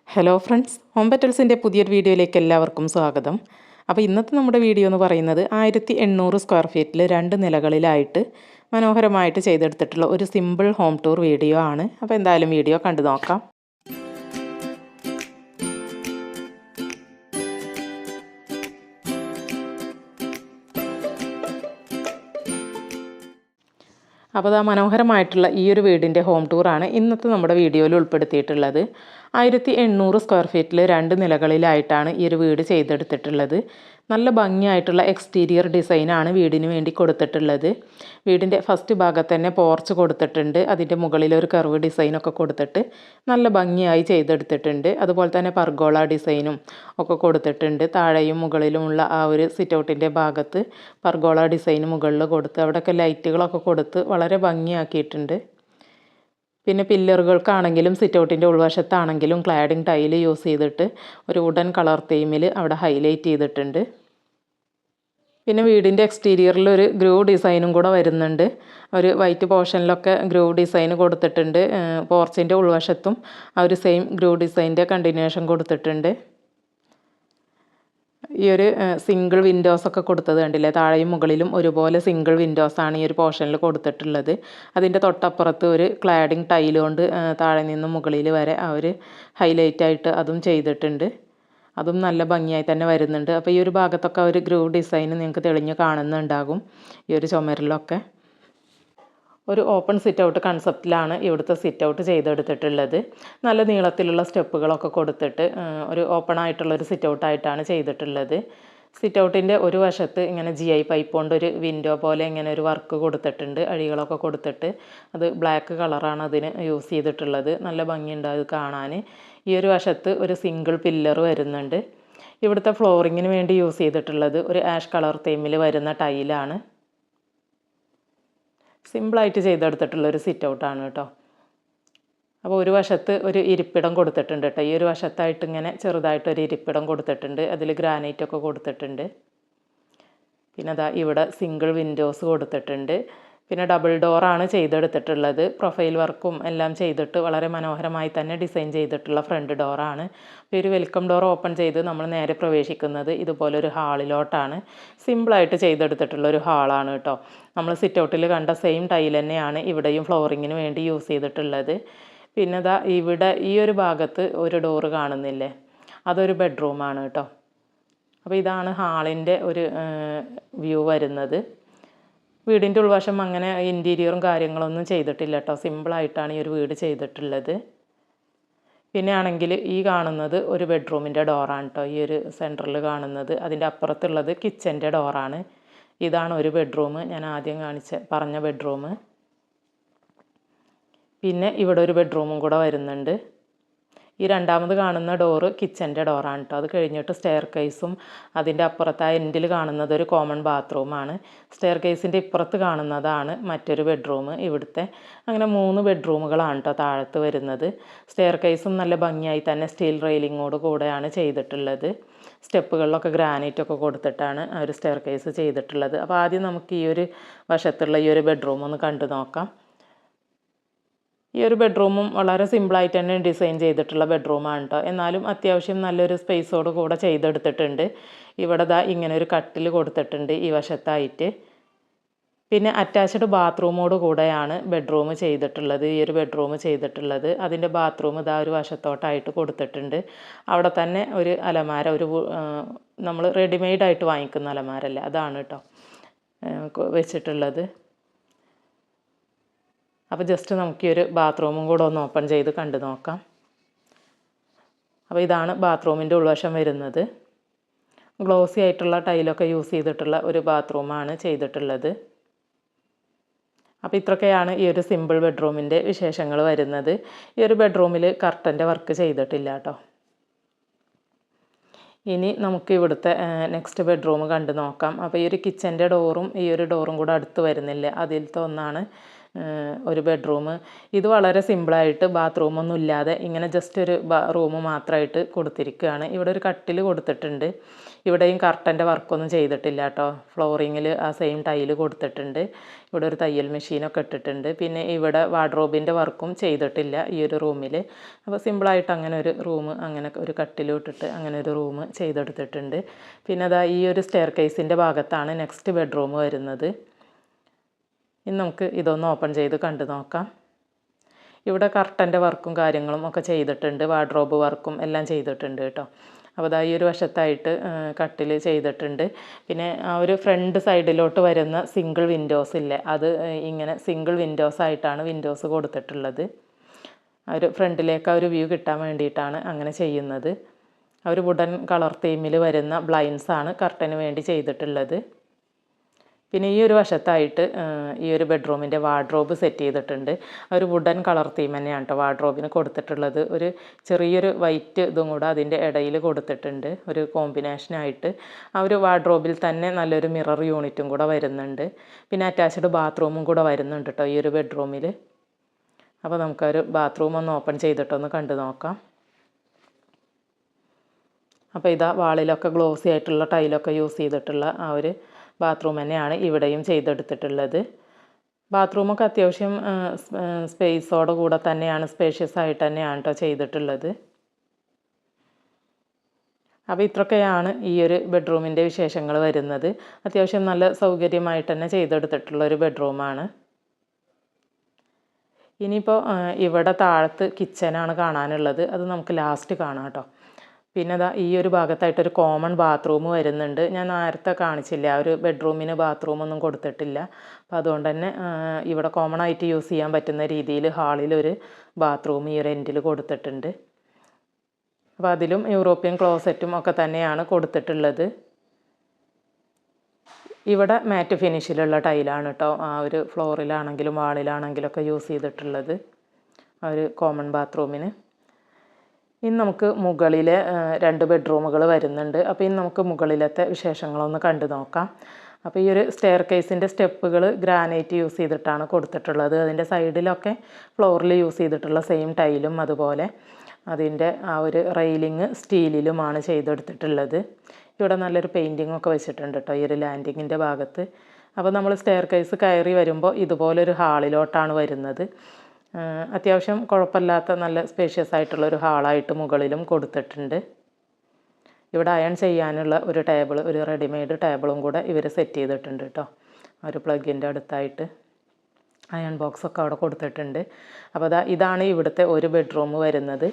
Hello friends, home പെറ്റൽസിൻ്റെ പുതിയൊരു വീഡിയോയിലേക്ക് എല്ലാവർക്കും സ്വാഗതം. അപ്പോൾ ഇന്നത്തെ നമ്മുടെ വീഡിയോ എന്ന് പറയുന്നത് 1800 സ്ക്വയർ ഫീറ്റിൽ 2 നിലകളിലായിട്ട് മനോഹരമായിട്ട് ചെയ്തെടുത്തിട്ടുള്ള ഒരു സിമ്പിൾ ഹോം ടൂർ വീഡിയോ ആണ്. അപ്പോൾ എന്തായാലും വീഡിയോ കണ്ടു നോക്കാം. അപ്പോൾ മനോഹരമായിട്ടുള്ള ഈ ഒരു വീടിൻ്റെ ഹോം ടൂറാണ് ഇന്നത്തെ നമ്മുടെ വീഡിയോയിൽ ഉൾപ്പെടുത്തിയിട്ടുള്ളത്. 1800 സ്ക്വയർ ഫീറ്റിൽ 2 നിലകളിലായിട്ടാണ് ഈ ഒരു വീട് ചെയ്തെടുത്തിട്ടുള്ളത്. നല്ല ഭംഗിയായിട്ടുള്ള എക്സ്റ്റീരിയർ ഡിസൈനാണ് വീടിന് വേണ്ടി കൊടുത്തിട്ടുള്ളത്. വീടിൻ്റെ ഫസ്റ്റ് ഭാഗത്ത് തന്നെ പോർച്ച് കൊടുത്തിട്ടുണ്ട്. അതിൻ്റെ മുകളിലൊരു കർവ് ഡിസൈനൊക്കെ കൊടുത്തിട്ട് നല്ല ഭംഗിയായി ചെയ്തെടുത്തിട്ടുണ്ട്. അതുപോലെ തന്നെ പർഗോള ഡിസൈനും ഒക്കെ കൊടുത്തിട്ടുണ്ട്. താഴെയും മുകളിലുമുള്ള ആ ഒരു സിറ്റൗട്ടിൻ്റെ ഭാഗത്ത് പർഗോള ഡിസൈൻ മുകളിൽ കൊടുത്ത് അവിടെയൊക്കെ ലൈറ്റുകളൊക്കെ കൊടുത്ത് വളരെ ഭംഗിയാക്കിയിട്ടുണ്ട്. പിന്നെ പില്ലറുകൾക്കാണെങ്കിലും സിറ്റൗട്ടിൻ്റെ ഉൾവശത്താണെങ്കിലും ക്ലാഡിങ് ടൈല് യൂസ് ചെയ്തിട്ട് ഒരു വുഡൻ കളർ തീമിൽ അവിടെ ഹൈലൈറ്റ് ചെയ്തിട്ടുണ്ട്. പിന്നെ വീടിൻ്റെ എക്സ്റ്റീരിയറിൽ ഒരു ഗ്രൂവ് ഡിസൈനും കൂടെ വരുന്നുണ്ട്. ഒരു വൈറ്റ് പോർഷനിലൊക്കെ ഗ്രൂവ് ഡിസൈൻ കൊടുത്തിട്ടുണ്ട്. പോർച്ചിൻ്റെ ഉൾവശത്തും ആ ഒരു സെയിം ഗ്രൂവ് ഡിസൈൻ്റെ കണ്ടിന്യൂഷൻ കൊടുത്തിട്ടുണ്ട്. ഈ ഒരു സിംഗിൾ വിൻഡോസൊക്കെ കൊടുത്തത് കണ്ടില്ലേ, താഴെയും മുകളിലും ഒരുപോലെ സിംഗിൾ വിൻഡോസാണ് ഈ ഒരു പോർഷനിൽ കൊടുത്തിട്ടുള്ളത്. അതിൻ്റെ തൊട്ടപ്പുറത്ത് ഒരു ക്ലാഡിങ് ടൈൽ കൊണ്ട് താഴെ നിന്നും മുകളിൽ വരെ ആ ഒരു ഹൈലൈറ്റായിട്ട് അതും ചെയ്തിട്ടുണ്ട്. അതും നല്ല ഭംഗിയായി തന്നെ വരുന്നുണ്ട്. അപ്പോൾ ഈ ഒരു ഭാഗത്തൊക്കെ ഒരു ഗ്രൂവ് ഡിസൈൻ നിങ്ങൾക്ക് തെളിഞ്ഞ് കാണുന്നുണ്ടാകും ഈ ഒരു ചുമരിലൊക്കെ. ഒരു ഓപ്പൺ സിറ്റ് ഔട്ട് കൺസെപ്റ്റിലാണ് ഇവിടുത്തെ സിറ്റ് ഔട്ട് ചെയ്തെടുത്തിട്ടുള്ളത്. നല്ല നീളത്തിലുള്ള സ്റ്റെപ്പുകളൊക്കെ കൊടുത്തിട്ട് ഒരു ഓപ്പൺ ആയിട്ടുള്ളൊരു സിറ്റ് ഔട്ടായിട്ടാണ് ചെയ്തിട്ടുള്ളത്. സിറ്റ് ഔട്ടിൻ്റെ ഒരു വശത്ത് ഇങ്ങനെ GI പൈപ്പ് കൊണ്ടൊരു വിൻഡോ പോലെ ഇങ്ങനെ ഒരു വർക്ക് കൊടുത്തിട്ടുണ്ട്. അഴികളൊക്കെ കൊടുത്തിട്ട് അത് ബ്ലാക്ക് കളറാണ് അതിന് യൂസ് ചെയ്തിട്ടുള്ളത്. നല്ല ഭംഗിയുണ്ട് അത് കാണാൻ. ഈ ഒരു വശത്ത് ഒരു സിംഗിൾ പില്ലർ വരുന്നുണ്ട്. ഇവിടുത്തെ ഫ്ലോറിങ്ങിന് വേണ്ടി യൂസ് ചെയ്തിട്ടുള്ളത് ഒരു ആഷ് കളർ തീമിൽ വരുന്ന ടൈലാണ്. സിമ്പിളായിട്ട് ചെയ്തെടുത്തിട്ടുള്ളൊരു സിറ്റ് ഔട്ടാണ് കേട്ടോ. അപ്പോൾ ഒരു വശത്ത് ഒരു ഇരിപ്പിടം കൊടുത്തിട്ടുണ്ട് കേട്ടോ. ഈ ഒരു വശത്തായിട്ട് ഇങ്ങനെ ചെറുതായിട്ടൊരു ഇരിപ്പിടം കൊടുത്തിട്ടുണ്ട്. അതിൽ ഗ്രാനൈറ്റൊക്കെ കൊടുത്തിട്ടുണ്ട്. പിന്നെ അതാ ഇവിടെ സിംഗിൾ വിൻഡോസ് കൊടുത്തിട്ടുണ്ട്. പിന്നെ ഡബിൾ ഡോറാണ് ചെയ്തെടുത്തിട്ടുള്ളത്. പ്രൊഫൈൽ വർക്കും എല്ലാം ചെയ്തിട്ട് വളരെ മനോഹരമായി തന്നെ ഡിസൈൻ ചെയ്തിട്ടുള്ള ഫ്രണ്ട് ഡോറാണ്. അപ്പോൾ ഒരു വെൽക്കം ഡോർ ഓപ്പൺ ചെയ്ത് നമ്മൾ നേരെ പ്രവേശിക്കുന്നത് ഇതുപോലൊരു ഹാളിലോട്ടാണ്. സിമ്പിളായിട്ട് ചെയ്തെടുത്തിട്ടുള്ള ഒരു ഹാളാണ് കേട്ടോ. നമ്മൾ സിറ്റ് ഔട്ടിൽ കണ്ട സെയിം ടൈൽ തന്നെയാണ് ഇവിടെയും ഫ്ലോറിങ്ങിന് വേണ്ടി യൂസ് ചെയ്തിട്ടുള്ളത്. പിന്നെ ദാ ഇവിടെ ഈ ഒരു ഭാഗത്ത് ഒരു ഡോറ് കാണുന്നില്ലേ, അതൊരു ബെഡ്റൂമാണ് കേട്ടോ. അപ്പോൾ ഇതാണ് ഹാളിൻ്റെ ഒരു വ്യൂ വരുന്നത്. വീടിൻ്റെ ഉൾവശം അങ്ങനെ ഇൻറ്റീരിയറും കാര്യങ്ങളൊന്നും ചെയ്തിട്ടില്ല കേട്ടോ. സിമ്പിളായിട്ടാണ് ഈ ഒരു വീട് ചെയ്തിട്ടുള്ളത്. പിന്നെ ആണെങ്കിൽ ഈ കാണുന്നത് ഒരു ബെഡ്റൂമിൻ്റെ ഡോറാണ് കേട്ടോ. ഈ ഒരു സെൻറ്ററിൽ കാണുന്നത്. അതിൻ്റെ അപ്പുറത്തുള്ളത് കിച്ചൻ്റെ ഡോറാണ്. ഇതാണ് ഒരു ബെഡ്റൂം, ഞാൻ ആദ്യം പറഞ്ഞ ബെഡ്റൂം. പിന്നെ ഇവിടെ ഒരു ബെഡ്റൂമും കൂടെ വരുന്നുണ്ട്. ഈ രണ്ടാമത് കാണുന്ന ഡോറ് കിച്ചൻ്റെ ഡോറാണ് കേട്ടോ. അത് കഴിഞ്ഞിട്ട് സ്റ്റെയർ കേസും അതിൻ്റെ അപ്പുറത്ത് ആ എൻഡിൽ കാണുന്നത് ഒരു കോമൺ ബാത്റൂമാണ്. സ്റ്റെയർ കേസിൻ്റെ ഇപ്പുറത്ത് കാണുന്നതാണ് മറ്റൊരു ബെഡ്റൂം ഇവിടുത്തെ. അങ്ങനെ 3 ബെഡ്റൂമുകളാണ് കേട്ടോ താഴത്ത് വരുന്നത്. സ്റ്റെയർ കേസും നല്ല ഭംഗിയായി തന്നെ സ്റ്റീൽ റെയിലിങ്ങോട് കൂടെയാണ് ചെയ്തിട്ടുള്ളത്. സ്റ്റെപ്പുകളിലൊക്കെ ഗ്രാനൈറ്റൊക്കെ കൊടുത്തിട്ടാണ് ആ ഒരു സ്റ്റെയർ കേസ് ചെയ്തിട്ടുള്ളത്. അപ്പോൾ ആദ്യം നമുക്ക് ഈ ഒരു വശത്തുള്ള ഈ ഒരു ബെഡ്റൂം ഒന്ന് കണ്ടു നോക്കാം. ഈ ഒരു ബെഡ്റൂമും വളരെ സിമ്പിളായിട്ട് തന്നെ ഡിസൈൻ ചെയ്തിട്ടുള്ള ബെഡ്റൂമാണ് കേട്ടോ. എന്നാലും അത്യാവശ്യം നല്ലൊരു സ്പേസോട് കൂടെ ചെയ്തെടുത്തിട്ടുണ്ട്. ഇവിടെ ദാ ഇങ്ങനെ ഒരു കട്ടിൽ കൊടുത്തിട്ടുണ്ട് ഈ വശത്തായിട്ട്. പിന്നെ അറ്റാച്ച്ഡ് ബാത്റൂമോട് കൂടെയാണ് ബെഡ്റൂം ചെയ്തിട്ടുള്ളത്. ഈ ഒരു ബെഡ്റൂം ചെയ്തിട്ടുള്ളത്. അതിൻ്റെ ബാത്റൂം ഇതാ ഒരു വശത്തോട്ടായിട്ട് കൊടുത്തിട്ടുണ്ട്. അവിടെ തന്നെ ഒരു അലമാര, ഒരു നമ്മൾ റെഡിമെയ്ഡായിട്ട് വാങ്ങിക്കുന്ന അലമാരല്ലേ, അതാണ് കേട്ടോ വെച്ചിട്ടുള്ളത്. അപ്പോൾ ജസ്റ്റ് നമുക്ക് ഈ ഒരു ബാത്റൂമും കൂടെ ഒന്ന് ഓപ്പൺ ചെയ്ത് കണ്ടു നോക്കാം. അപ്പോൾ ഇതാണ് ബാത്റൂമിൻ്റെ ഉൾവശം വരുന്നത്. ഗ്ലോസി ആയിട്ടുള്ള ടൈലൊക്കെ യൂസ് ചെയ്തിട്ടുള്ള ഒരു ബാത്റൂമാണ് ചെയ്തിട്ടുള്ളത്. അപ്പോൾ ഇത്രയൊക്കെയാണ് ഈ ഒരു സിമ്പിൾ ബെഡ്റൂമിൻ്റെ വിശേഷങ്ങൾ വരുന്നത്. ഈ ഒരു ബെഡ്റൂമിൽ കർട്ടൻ്റെ വർക്ക് ചെയ്തിട്ടില്ല കേട്ടോ. ഇനി നമുക്ക് ഇവിടുത്തെ നെക്സ്റ്റ് ബെഡ്റൂം കണ്ടു നോക്കാം. അപ്പോൾ ഈ ഒരു കിച്ചൻ്റെ ഡോറും ഈ ഒരു ഡോറും കൂടെ അടുത്ത് വരുന്നില്ല, അതിലത്തെ ഒന്നാണ് ഒരു ബെഡ്റൂം. ഇത് വളരെ സിമ്പിളായിട്ട് ബാത്റൂമൊന്നും ഇല്ലാതെ ഇങ്ങനെ ജസ്റ്റ് ഒരു റൂം മാത്രമായിട്ട് കൊടുത്തിരിക്കുകയാണ്. ഇവിടെ ഒരു കട്ടിൽ കൊടുത്തിട്ടുണ്ട്. ഇവിടെയും കർട്ടൻ്റെ വർക്കൊന്നും ചെയ്തിട്ടില്ല കേട്ടോ. ഫ്ലോറിങ്ങിൽ ആ സെയിം ടൈല് കൊടുത്തിട്ടുണ്ട്. ഇവിടെ ഒരു തയ്യൽ മെഷീനൊക്കെ ഇട്ടിട്ടുണ്ട്. പിന്നെ ഇവിടെ വാർഡ്രോബിൻ്റെ വർക്കും ചെയ്തിട്ടില്ല ഈ ഒരു റൂമിൽ. അപ്പോൾ സിമ്പിളായിട്ട് അങ്ങനെ ഒരു റൂം, അങ്ങനെ ഒരു കട്ടിലും ഇട്ടിട്ട് അങ്ങനെ ഒരു റൂം ചെയ്തെടുത്തിട്ടുണ്ട്. പിന്നെ അതാ ഈ ഒരു സ്റ്റെയർ കേസിൻ്റെ ഭാഗത്താണ് നെക്സ്റ്റ് ബെഡ്റൂം വരുന്നത്. ഇനി നമുക്ക് ഇതൊന്ന് ഓപ്പൺ ചെയ്ത് കണ്ടു നോക്കാം. ഇവിടെ കർട്ടൻ്റെ വർക്കും കാര്യങ്ങളും ഒക്കെ ചെയ്തിട്ടുണ്ട്. വാർഡ്രോബ് വർക്കും എല്ലാം ചെയ്തിട്ടുണ്ട് കേട്ടോ. അപ്പോൾ അതാ ഈ ഒരു വശത്തായിട്ട് കട്ടിൽ ചെയ്തിട്ടുണ്ട്. പിന്നെ ആ ഒരു ഫ്രണ്ട് സൈഡിലോട്ട് വരുന്ന സിംഗിൾ വിൻഡോസ് ഇല്ലേ, അത് ഇങ്ങനെ സിംഗിൾ വിൻഡോസ് ആയിട്ടാണ് വിൻഡോസ് കൊടുത്തിട്ടുള്ളത്. ആ ഒരു ഫ്രണ്ടിലേക്ക് ആ ഒരു വ്യൂ കിട്ടാൻ വേണ്ടിയിട്ടാണ് അങ്ങനെ ചെയ്യുന്നത്. ആ ഒരു വുഡൻ കളർ തീമിൽ വരുന്ന ബ്ലൈൻഡ്സാണ് കർട്ടന് വേണ്ടി ചെയ്തിട്ടുള്ളത്. പിന്നെ ഈ ഒരു വശത്തായിട്ട് ഈ ഒരു ബെഡ്റൂമിൻ്റെ വാർഡ്രോബ് സെറ്റ് ചെയ്തിട്ടുണ്ട്. ഒരു വുഡൻ കളർ തീം തന്നെയാണ് കേട്ടോ വാർഡ്രോബിന് കൊടുത്തിട്ടുള്ളത്. ഒരു ചെറിയൊരു വൈറ്റ് ഇതും കൂടെ അതിൻ്റെ ഇടയിൽ കൊടുത്തിട്ടുണ്ട്, ഒരു കോമ്പിനേഷനായിട്ട്. ആ ഒരു വാർഡ്രോബിൽ തന്നെ നല്ലൊരു മിറർ യൂണിറ്റും കൂടെ വരുന്നുണ്ട്. പിന്നെ അറ്റാച്ച്ഡ് ബാത്റൂമും കൂടെ വരുന്നുണ്ട് കേട്ടോ ഈ ഒരു ബെഡ്റൂമിൽ. അപ്പോൾ നമുക്കൊരു ബാത്റൂം ഒന്ന് ഓപ്പൺ ചെയ്തിട്ടൊന്ന് കണ്ടു നോക്കാം. അപ്പോൾ ഇതാ വാളിലൊക്കെ ഗ്ലോസി ആയിട്ടുള്ള ടൈലൊക്കെ യൂസ് ചെയ്തിട്ടുള്ള ആ ഒരു ബാത്റൂം തന്നെയാണ് ഇവിടെയും ചെയ്തെടുത്തിട്ടുള്ളത്. ബാത്റൂമൊക്കെ അത്യാവശ്യം സ്പേസോടെ കൂടെ തന്നെയാണ്, സ്പേഷ്യസ് ആയിട്ട് തന്നെയാണ് കേട്ടോ ചെയ്തിട്ടുള്ളത്. അപ്പോൾ ഇത്രയൊക്കെയാണ് ഈ ഒരു ബെഡ്റൂമിൻ്റെ വിശേഷങ്ങൾ വരുന്നത്. അത്യാവശ്യം നല്ല സൗകര്യമായിട്ട് തന്നെ ചെയ്തെടുത്തിട്ടുള്ള ഒരു ബെഡ്റൂമാണ്. ഇനിയിപ്പോൾ ഇവിടെ താഴത്ത് കിച്ചനാണ് കാണാനുള്ളത്. അത് നമുക്ക് ലാസ്റ്റ് കാണാം കേട്ടോ. പിന്നെ അതാ ഈ ഒരു ഭാഗത്തായിട്ടൊരു കോമൺ ബാത്റൂം വരുന്നുണ്ട്. ഞാൻ നേരത്തെ കാണിച്ചില്ല, ആ ഒരു ബെഡ്റൂമിന് ബാത്റൂമൊന്നും കൊടുത്തിട്ടില്ല. അപ്പോൾ അതുകൊണ്ട് തന്നെ ഇവിടെ കോമൺ ആയിട്ട് യൂസ് ചെയ്യാൻ പറ്റുന്ന രീതിയിൽ ഹാളിലൊരു ബാത്റൂം ഈ ഒരു എൻഡിൽ കൊടുത്തിട്ടുണ്ട്. അപ്പോൾ അതിലും യൂറോപ്യൻ ക്ലോസറ്റും ഒക്കെ തന്നെയാണ് കൊടുത്തിട്ടുള്ളത്. ഇവിടെ മാറ്റ് ഫിനിഷിലുള്ള ടൈലാണ് കേട്ടോ ആ ഒരു ഫ്ലോറിലാണെങ്കിലും വാളിലാണെങ്കിലും ഒക്കെ യൂസ് ചെയ്തിട്ടുള്ളത് ആ ഒരു കോമൺ ബാത്റൂമിന്. ഇനി നമുക്ക് മുകളിലെ 2 ബെഡ്റൂമുകൾ വരുന്നുണ്ട്. അപ്പോൾ ഇനി നമുക്ക് മുകളിലത്തെ വിശേഷങ്ങളൊന്ന് കണ്ടു നോക്കാം. അപ്പോൾ ഈ ഒരു സ്റ്റെയർ കേസിൻ്റെ സ്റ്റെപ്പുകൾ ഗ്രാനൈറ്റ് യൂസ് ചെയ്തിട്ടാണ് കൊടുത്തിട്ടുള്ളത്. അതിൻ്റെ സൈഡിലൊക്കെ ഫ്ലോറിൽ യൂസ് ചെയ്തിട്ടുള്ള സെയിം ടൈലും അതുപോലെ അതിൻ്റെ ആ ഒരു റെയിലിങ് സ്റ്റീലിലുമാണ് ചെയ്തെടുത്തിട്ടുള്ളത്. ഇവിടെ നല്ലൊരു പെയിൻറ്റിംഗ് ഒക്കെ വെച്ചിട്ടുണ്ട് കേട്ടോ ഈ ഒരു ലാൻഡിങ്ങിൻ്റെ ഭാഗത്ത്. അപ്പോൾ നമ്മൾ സ്റ്റെയർ കേസ് കയറി വരുമ്പോൾ ഇതുപോലൊരു ഹാളിലോട്ടാണ് വരുന്നത്. അത്യാവശ്യം കുഴപ്പമില്ലാത്ത നല്ല സ്പേഷ്യസ് ആയിട്ടുള്ളൊരു ഹാളായിട്ട് മുകളിലും കൊടുത്തിട്ടുണ്ട്. ഇവിടെ അയൺ ചെയ്യാനുള്ള ഒരു ടേബിൾ, ഒരു റെഡിമെയ്ഡ് ടേബിളും കൂടെ ഇവർ സെറ്റ് ചെയ്തിട്ടുണ്ട് കേട്ടോ. ഒരു പ്ലഗിൻ്റെ അടുത്തായിട്ട് അയൺ ബോക്സൊക്കെ അവിടെ കൊടുത്തിട്ടുണ്ട്. അപ്പോൾ ഇതാണ് ഇവിടുത്തെ ഒരു ബെഡ്റൂം വരുന്നത്.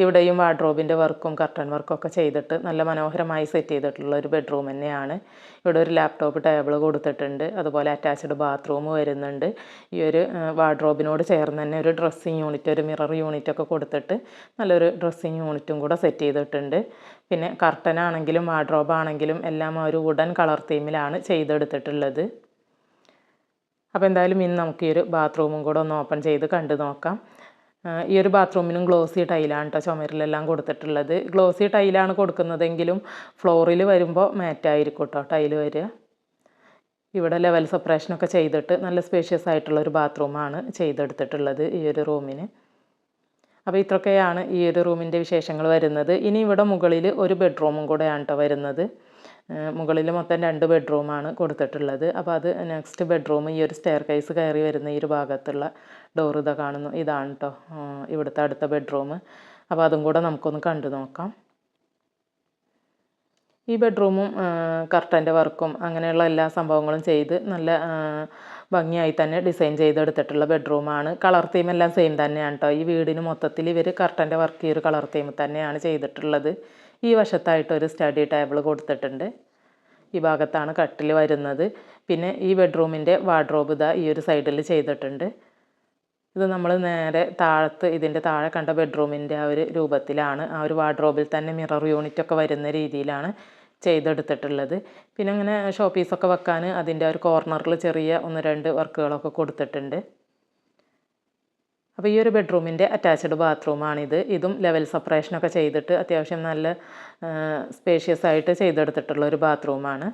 ഇവിടെയും വാർഡ്രോബിൻ്റെ വർക്കും കർട്ടൻ വർക്കൊക്കെ ചെയ്തിട്ട് നല്ല മനോഹരമായി സെറ്റ് ചെയ്തിട്ടുള്ള ഒരു ബെഡ്റൂം തന്നെയാണ്. ഇവിടെ ഒരു ലാപ്ടോപ്പ് ടേബിൾ കൊടുത്തിട്ടുണ്ട്. അതുപോലെ അറ്റാച്ച്ഡ് ബാത്റൂം വരുന്നുണ്ട്. ഈ ഒരു വാർഡ്രോബിനോട് ചേർന്ന് തന്നെ ഒരു ഡ്രസ്സിങ് യൂണിറ്റ്, ഒരു മിറർ യൂണിറ്റൊക്കെ കൊടുത്തിട്ട് നല്ലൊരു ഡ്രസ്സിങ് യൂണിറ്റും കൂടെ സെറ്റ് ചെയ്തിട്ടുണ്ട്. പിന്നെ കർട്ടനാണെങ്കിലും വാർഡ്രോബാണെങ്കിലും എല്ലാം ഒരു വുഡൻ കളർ തീമിലാണ് ചെയ്തെടുത്തിട്ടുള്ളത്. അപ്പോൾ എന്തായാലും ഇന്ന് നമുക്ക് ഈ ഒരു ബാത്റൂമും കൂടെ ഒന്ന് ഓപ്പൺ ചെയ്ത് കണ്ടു നോക്കാം. ഈ ഒരു ബാത്റൂമിനും ഗ്ലോസി ടൈലാണ് കേട്ടോ ചുമരിലെല്ലാം കൊടുത്തിട്ടുള്ളത്. ഗ്ലോസി ടൈലാണ് കൊടുക്കുന്നതെങ്കിലും ഫ്ലോറിൽ വരുമ്പോൾ മാറ്റായിരിക്കും കേട്ടോ ടൈല് വരിക. ഇവിടെ ലെവൽ സെപ്പറേഷനൊക്കെ ചെയ്തിട്ട് നല്ല സ്പേഷ്യസ് ആയിട്ടുള്ളൊരു ബാത്റൂമാണ് ചെയ്തെടുത്തിട്ടുള്ളത് ഈ ഒരു റൂമിന്. അപ്പോൾ ഇത്രയൊക്കെയാണ് ഈ ഒരു റൂമിൻ്റെ വിശേഷങ്ങൾ വരുന്നത്. ഇനി ഇവിടെ മുകളിൽ ഒരു ബെഡ്റൂമും കൂടെയാണ് കേട്ടോ വരുന്നത്. മുകളിൽ മൊത്തം 2 ബെഡ്റൂമാണ് കൊടുത്തിട്ടുള്ളത്. അപ്പോൾ അത് നെക്സ്റ്റ് ബെഡ്റൂം ഈ ഒരു സ്റ്റെയർ കേസ് കയറി വരുന്ന ഈ ഒരു ഭാഗത്തുള്ള ഡോർ ഇതാ കാണുന്നു, ഇതാണ് കേട്ടോ ഇവിടുത്തെ അടുത്ത ബെഡ്റൂം. അപ്പോൾ അതും കൂടെ നമുക്കൊന്ന് കണ്ടു നോക്കാം. ഈ ബെഡ്റൂമും കർട്ടൻ്റെ വർക്കും അങ്ങനെയുള്ള എല്ലാ സംഭവങ്ങളും ചെയ്ത് നല്ല ഭംഗിയായി തന്നെ ഡിസൈൻ ചെയ്തെടുത്തിട്ടുള്ള ബെഡ്റൂമാണ്. കളർ തീം എല്ലാം സെയിം തന്നെയാണ് കേട്ടോ. ഈ വീടിന് മൊത്തത്തിൽ ഇവർ കർട്ടൻ്റെ വർക്ക് ഈ ഒരു കളർ തീം തന്നെയാണ് ചെയ്തിട്ടുള്ളത്. ഈ വശത്തായിട്ട് ഒരു സ്റ്റഡി ടേബിൾ കൊടുത്തിട്ടുണ്ട്. ഈ ഭാഗത്താണ് കട്ടിൽ വരുന്നത്. പിന്നെ ഈ ബെഡ്റൂമിൻ്റെ വാർഡ്രോബ് ഇതാ ഈ ഒരു സൈഡിൽ ചെയ്തിട്ടുണ്ട്. ഇത് നമ്മൾ നേരെ താഴത്ത് ഇതിൻ്റെ താഴെ കണ്ട ബെഡ്റൂമിൻ്റെ ആ ഒരു രൂപത്തിലാണ്, ആ ഒരു വാർഡ്രോബിൽ തന്നെ മിറർ യൂണിറ്റൊക്കെ വരുന്ന രീതിയിലാണ് ചെയ്തെടുത്തിട്ടുള്ളത്. പിന്നെ അങ്ങനെ ഷോ പീസൊക്കെ വെക്കാൻ അതിൻ്റെ ഒരു കോർണറിൽ ചെറിയ 1-2 വർക്കുകളൊക്കെ കൊടുത്തിട്ടുണ്ട്. അപ്പോൾ ഈ ഒരു ബെഡ്റൂമിൻ്റെ അറ്റാച്ച്ഡ് ബാത്റൂമാണിത്. ഇതും ലെവൽ സെപ്പറേഷനൊക്കെ ചെയ്തിട്ട് അത്യാവശ്യം നല്ല സ്പേഷ്യസ് ആയിട്ട് ചെയ്തെടുത്തിട്ടുള്ള ഒരു ബാത്റൂമാണ്.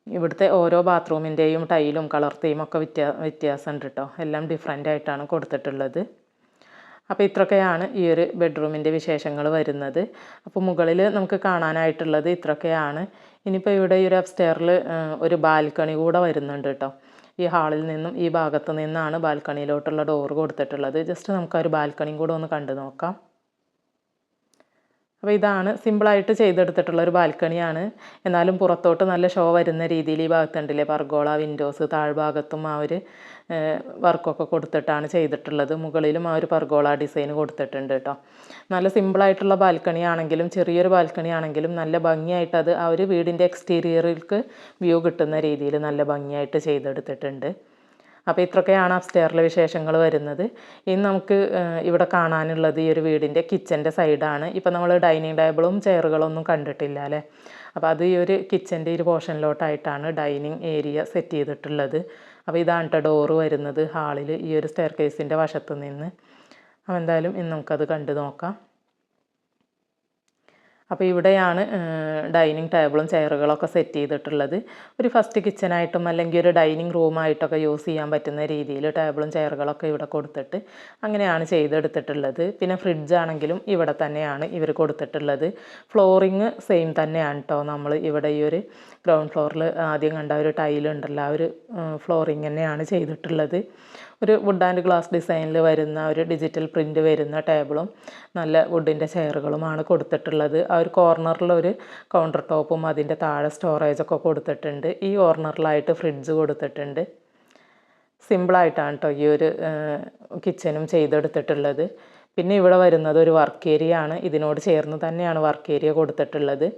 ഇവിടുത്തെ ഓരോ ബാത്റൂമിൻ്റെയും ടൈലും കളർ തീമൊക്കെ വ്യത്യാസമുണ്ട് കേട്ടോ. എല്ലാം ഡിഫറെൻ്റ് ആയിട്ടാണ് കൊടുത്തിട്ടുള്ളത്. അപ്പോൾ ഇത്രയൊക്കെയാണ് ഈ ഒരു ബെഡ്റൂമിൻ്റെ വിശേഷങ്ങൾ വരുന്നത്. അപ്പോൾ മുകളിൽ നമുക്ക് കാണാനായിട്ടുള്ളത് ഇത്രയൊക്കെയാണ്. ഇനിയിപ്പോൾ ഇവിടെ ഈ ഒരു അപ്സ്റ്റെയറിൽ ഒരു ബാൽക്കണി കൂടെ വരുന്നുണ്ട് കേട്ടോ. ഈ ഹാളിൽ നിന്നും ഈ ഭാഗത്ത് നിന്നാണ് ബാൽക്കണിയിലോട്ടുള്ള ഡോറ് കൊടുത്തിട്ടുള്ളത്. ജസ്റ്റ് നമുക്ക് ആ ഒരു ബാൽക്കണിയും കൂടെ ഒന്ന് കണ്ടു നോക്കാം. അപ്പോൾ ഇതാണ് സിമ്പിളായിട്ട് ചെയ്തെടുത്തിട്ടുള്ള ഒരു ബാൽക്കണിയാണ്. എന്നാലും പുറത്തോട്ട് നല്ല ഷോ വരുന്ന രീതിയിൽ ഈ ഭാഗത്തുണ്ടല്ലേ പർഗോള വിൻഡോസ്, താഴ്ഭാഗത്തും ആ ഒരു വർക്കൊക്കെ കൊടുത്തിട്ടാണ് ചെയ്തിട്ടുള്ളത്. മുകളിലും ആ ഒരു പർഗോള ഡിസൈൻ കൊടുത്തിട്ടുണ്ട് കേട്ടോ. നല്ല സിമ്പിളായിട്ടുള്ള ബാൽക്കണി ആണെങ്കിലും ചെറിയൊരു ബാൽക്കണി ആണെങ്കിലും നല്ല ഭംഗിയായിട്ട് അത് ആ ഒരു വീടിൻ്റെ എക്സ്റ്റീരിയറിലേക്ക് വ്യൂ കിട്ടുന്ന രീതിയിൽ നല്ല ഭംഗിയായിട്ട് ചെയ്തെടുത്തിട്ടുണ്ട്. അപ്പോൾ ഇത്രയൊക്കെയാണ് അപ്സ്റ്റെയറിലെ വിശേഷങ്ങൾ വരുന്നത്. ഇനി നമുക്ക് ഇവിടെ കാണാനുള്ളത് ഈ ഒരു വീടിൻ്റെ കിച്ചൻ്റെ സൈഡാണ്. ഇപ്പോൾ നമ്മൾ ഡൈനിങ് ടേബിളും ചെയറുകളൊന്നും കണ്ടിട്ടില്ല അല്ലേ. അപ്പോൾ അത് ഈ ഒരു കിച്ചൻ്റെ ഒരു പോർഷനിലോട്ടായിട്ടാണ് ഡൈനിങ് ഏരിയ സെറ്റ് ചെയ്തിട്ടുള്ളത്. അപ്പോൾ ഇതാണ് കേട്ടോ ഡോറ് വരുന്നത് ഹാളിൽ ഈ ഒരു സ്റ്റെയർ കേസിൻ്റെ വശത്ത് നിന്ന്. അപ്പോൾ എന്തായാലും ഇന്ന് നമുക്കത് കണ്ടു നോക്കാം. അപ്പോൾ ഇവിടെയാണ് ഡൈനിങ് ടേബിളും ചെയറുകളൊക്കെ സെറ്റ് ചെയ്തിട്ടുള്ളത്. ഒരു ഫസ്റ്റ് കിച്ചനായിട്ടും അല്ലെങ്കിൽ ഒരു ഡൈനിങ് റൂമായിട്ടൊക്കെ യൂസ് ചെയ്യാൻ പറ്റുന്ന രീതിയിൽ ടേബിളും ചെയറുകളൊക്കെ ഇവിടെ കൊടുത്തിട്ട് അങ്ങനെയാണ് ചെയ്തെടുത്തിട്ടുള്ളത്. പിന്നെ ഫ്രിഡ്ജാണെങ്കിലും ഇവിടെ തന്നെയാണ് ഇവർ കൊടുത്തിട്ടുള്ളത്. ഫ്ലോറിങ് സെയിം തന്നെയാണ് കേട്ടോ. നമ്മൾ ഇവിടെ ഈ ഒരു ഗ്രൗണ്ട് ഫ്ലോറിൽ ആദ്യം കണ്ട ഒരു ടൈലുണ്ടല്ലോ ആ ഒരു ഫ്ലോറിങ് തന്നെയാണ് ചെയ്തിട്ടുള്ളത്. ഒരു വുഡ് ആൻഡ് ഗ്ലാസ് ഡിസൈനിൽ വരുന്ന ഒരു ഡിജിറ്റൽ പ്രിൻ്റ് വരുന്ന ടേബിളും നല്ല വുഡിൻ്റെ ചെയറുകളുമാണ് കൊടുത്തിട്ടുള്ളത്. ആ ഒരു കോർണറിലൊരു കൗണ്ടർ ടോപ്പും അതിൻ്റെ താഴെ സ്റ്റോറേജൊക്കെ കൊടുത്തിട്ടുണ്ട്. ഈ കോർണറിലായിട്ട് ഫ്രിഡ്ജ് കൊടുത്തിട്ടുണ്ട്. സിമ്പിളായിട്ടാണ് കേട്ടോ ഈ ഒരു കിച്ചനും ചെയ്തെടുത്തിട്ടുള്ളത്. പിന്നെ ഇവിടെ വരുന്നത് ഒരു വർക്ക് ഏരിയ ആണ്. ഇതിനോട് ചേർന്ന് തന്നെയാണ് വർക്ക് ഏരിയ കൊടുത്തിട്ടുള്ളത്.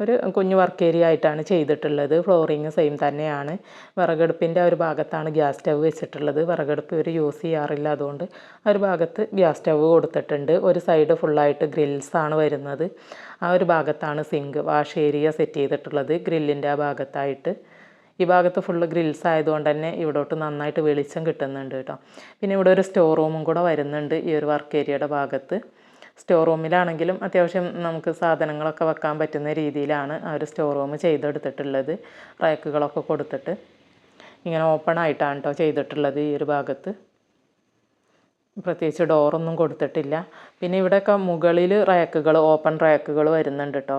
ഒരു കുഞ്ഞു വർക്ക് ഏരിയ ആയിട്ടാണ് ചെയ്തിട്ടുള്ളത്. ഫ്ലോറിങ് സെയിം തന്നെയാണ്. വിറകടുപ്പിൻ്റെ ആ ഒരു ഭാഗത്താണ് ഗ്യാസ് സ്റ്റവ് വെച്ചിട്ടുള്ളത്. വിറകടുപ്പ് ഇവർ യൂസ് ചെയ്യാറില്ല, അതുകൊണ്ട് ആ ഒരു ഭാഗത്ത് ഗ്യാസ് സ്റ്റവ് കൊടുത്തിട്ടുണ്ട്. ഒരു സൈഡ് ഫുള്ളായിട്ട് ഗ്രിൽസാണ് വരുന്നത്. ആ ഒരു ഭാഗത്താണ് സിങ്ക് വാഷ് ഏരിയ സെറ്റ് ചെയ്തിട്ടുള്ളത്, ഗ്രില്ലിൻ്റെ ആ ഭാഗത്തായിട്ട്. ഈ ഭാഗത്ത് ഫുള്ള് ഗ്രിൽസ് ആയതുകൊണ്ട് തന്നെ ഇവിടോട്ട് നന്നായിട്ട് വെളിച്ചം കിട്ടുന്നുണ്ട് കേട്ടോ. പിന്നെ ഇവിടെ ഒരു സ്റ്റോർ റൂമും കൂടെ വരുന്നുണ്ട് ഈ ഒരു വർക്ക് ഏരിയയുടെ ഭാഗത്ത്. സ്റ്റോർ റൂമിലാണെങ്കിലും അത്യാവശ്യം നമുക്ക് സാധനങ്ങളൊക്കെ വെക്കാൻ പറ്റുന്ന രീതിയിലാണ് ആ ഒരു സ്റ്റോർ റൂം ചെയ്തെടുത്തിട്ടുള്ളത്. റാക്കുകളൊക്കെ കൊടുത്തിട്ട് ഇങ്ങനെ ഓപ്പൺ ആയിട്ടാണ് കേട്ടോ ചെയ്തിട്ടുള്ളത്. ഈ ഒരു ഭാഗത്ത് പ്രത്യേകിച്ച് ഡോറൊന്നും കൊടുത്തിട്ടില്ല. പിന്നെ ഇവിടെയൊക്കെ മുകളിൽ റാക്കുകൾ, ഓപ്പൺ റാക്കുകൾ വരുന്നുണ്ട് കേട്ടോ.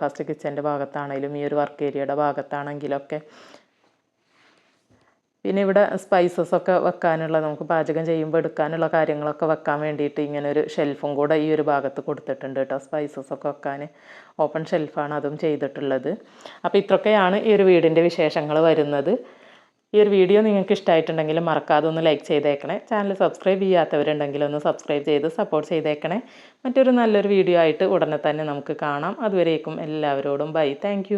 ഫസ്റ്റ് കിച്ചൻ്റെ ഭാഗത്താണെങ്കിലും ഈ ഒരു വർക്ക് ഏരിയയുടെ ഭാഗത്താണെങ്കിലൊക്കെ. പിന്നെ ഇവിടെ സ്പൈസസൊക്കെ വെക്കാനുള്ള, നമുക്ക് പാചകം ചെയ്യുമ്പോൾ എടുക്കാനുള്ള കാര്യങ്ങളൊക്കെ വെക്കാൻ വേണ്ടിയിട്ട് ഇങ്ങനെ ഒരു ഷെൽഫും കൂടെ ഈ ഒരു ഭാഗത്ത് കൊടുത്തിട്ടുണ്ട് കേട്ടോ. സ്പൈസസൊക്കെ വെക്കാൻ ഓപ്പൺ ഷെൽഫാണ് അതും ചെയ്തിട്ടുള്ളത്. അപ്പോൾ ഇത്രയൊക്കെയാണ് ഈ ഒരു വീടിൻ്റെ വിശേഷങ്ങൾ വരുന്നത്. ഈ ഒരു വീഡിയോ നിങ്ങൾക്ക് ഇഷ്ടമായിട്ടുണ്ടെങ്കിൽ മറക്കാതെ ഒന്ന് ലൈക്ക് ചെയ്തേക്കണേ. ചാനൽ സബ്സ്ക്രൈബ് ചെയ്യാത്തവരുണ്ടെങ്കിൽ ഒന്ന് സബ്സ്ക്രൈബ് ചെയ്ത് സപ്പോർട്ട് ചെയ്തേക്കണേ. മറ്റൊരു നല്ലൊരു വീഡിയോ ആയിട്ട് ഉടനെ തന്നെ നമുക്ക് കാണാം. അതുവരേക്കും എല്ലാവരോടും ബൈ. താങ്ക്